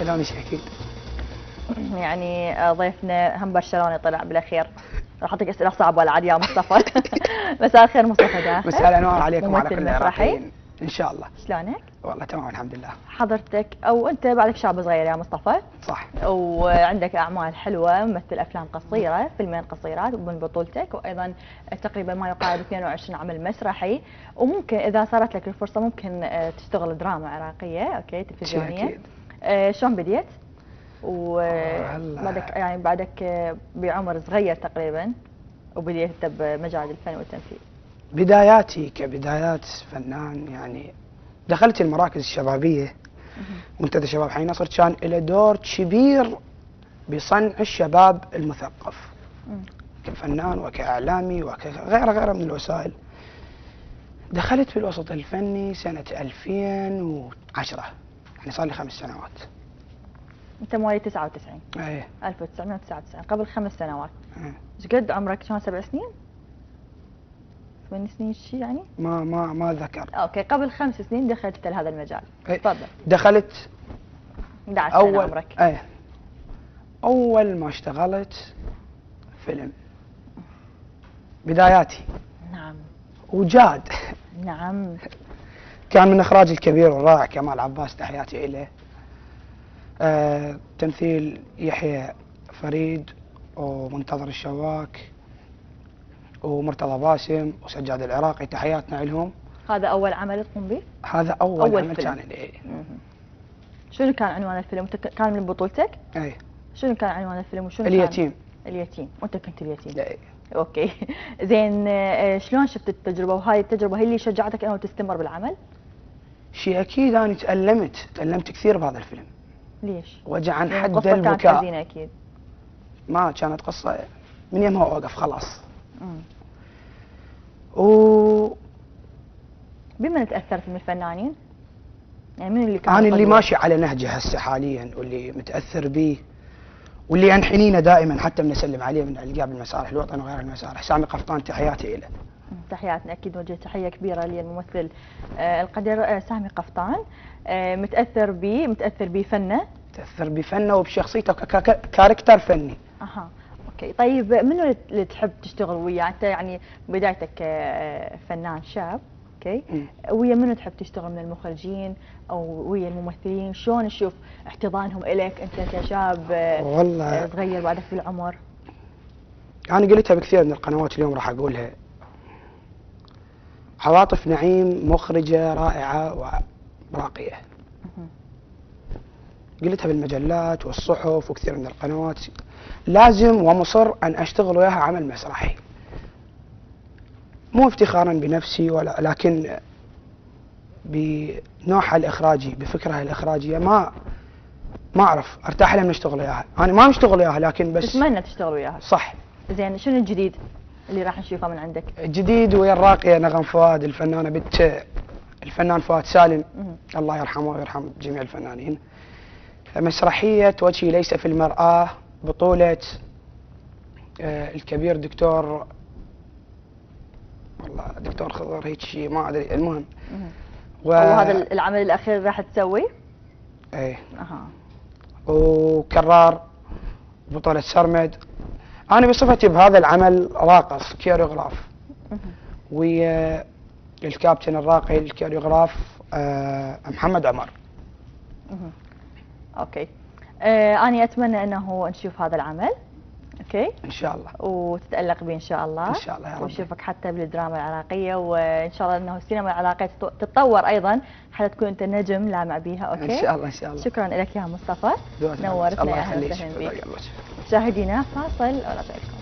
برشلوني اكيد. يعني ضيفنا هم برشلوني طلع بالاخير. راح اعطيك اسئله صعبه العاد يا مصطفى. مساء الخير مصطفى داخل. مساء الانوار عليكم وعلى كل ممثل العراقيين ان شاء الله. شلونك؟ والله تمام الحمد لله. حضرتك او انت بعدك شاب صغير يا مصطفى. صح. وعندك اعمال حلوه، ممثل افلام قصيره، فيلمين قصيرات من بطولتك، وايضا تقريبا ما يقارب 22 عمل مسرحي، وممكن اذا صارت لك الفرصه ممكن تشتغل دراما عراقيه، اوكي، تلفزيونيه. شلون بديت؟ وبعدك يعني بعدك بعمر صغير تقريبا وبديت بمجال الفن والتمثيل. بداياتي كبدايات فنان يعني دخلت المراكز الشبابيه منتدى شباب حي نصر، كان له دور كبير بصنع الشباب المثقف كفنان وكاعلامي وكغيره من الوسائل. دخلت في الوسط الفني سنه 2010، يعني صار لي 5 سنوات. انت مواليد 99؟ ايه 1999، قبل 5 سنوات. ايش قد عمرك؟ كان 7 سنين؟ 8 سنين شيء يعني؟ ما ذكر. اوكي، قبل 5 سنين دخلت لهذا المجال. تفضل. دخلت 11 سنة عمرك. ايه اول ما اشتغلت فيلم بداياتي. نعم. وجاد. نعم. كان من اخراج الكبير والرائع كمال عباس، تحياتي اليه. تمثيل يحيى فريد ومنتظر الشواك ومرتضى باسم وسجاد العراقي، تحياتنا لهم. هذا اول عمل تقوم به؟ هذا اول عمل فيلم. كان لي. شنو كان عنوان الفيلم؟ كان من بطولتك؟ اي. شنو كان عنوان الفيلم وشنو اليتيم. كان؟ اليتيم، وانت كنت اليتيم. اي. اوكي. زين، شلون شفت التجربه، وهاي التجربه هي اللي شجعتك انه تستمر بالعمل؟ شيء اكيد انا تألمت كثير بهذا الفيلم. ليش؟ وجعا حد القصة البكاء. كانت حزينة اكيد. ما كانت قصه من يمها اوقف خلاص. بمن تاثرت من الفنانين؟ يعني من اللي كان انا اللي ماشي على نهجه هسه حاليا واللي متاثر به واللي انحنينا دائما حتى من اسلم عليه من القاه بالمسارح الوطن وغير المسارح، سامي قفطان، تحياتي له. تحياتنا اكيد، وجه تحيه كبيره للممثل القدير سامي قفطان. متاثر بفنه؟ متاثر بفنه وبشخصيته ككاركتر فني. اها، اوكي. طيب منو اللي تحب تشتغل وياه؟ انت يعني بدايتك فنان شاب، اوكي، ويا منو تحب تشتغل من المخرجين او ويا الممثلين؟ شلون تشوف احتضانهم اليك انت كشاب والله صغير بعدك بالعمر؟ انا قلتها بكثير من القنوات اليوم راح اقولها. عواطف نعيم مخرجه رائعه وراقيه. قلتها بالمجلات والصحف وكثير من القنوات. لازم ومصر ان اشتغل وياها عمل مسرحي. مو افتخارا بنفسي لكن بنوعها الاخراجي، بفكرها الاخراجيه. ما اعرف ارتاح لما اشتغل وياها. انا ما اشتغل وياها لكن بس تتمنى تشتغل وياها. صح. زين، شنو الجديد اللي راح نشوفه من عندك؟ الجديد ويا الراقيه نغم فؤاد، الفنانه بنت الفنان فؤاد سالم، الله يرحمه ويرحم جميع الفنانين. مسرحيه وجهي ليس في المرآة، بطوله الكبير دكتور، والله دكتور خضر هيك شيء ما ادري، المهم. وهذا العمل الاخير راح تسويه؟ ايه. وكرار بطولة سرمد. انا بصفتي بهذا العمل راقص كيوريوغراف ويا الكابتن الراقي الكيوريوغراف محمد عمر. اوكي. اني اتمنى انه نشوف هذا العمل، اوكي، ان شاء الله، وتتالق به ان شاء الله. ان شاء الله يا رب. ونشوفك حتى بالدراما العراقيه، وان شاء الله انه السينما العراقيه تتطور ايضا حتى تكون انت نجم لامع بها. اوكي، ان شاء الله ان شاء الله. شكرا لك يا مصطفى، نورتنا. الله يخليك. مشاهدينا فاصل ونرجع لكم.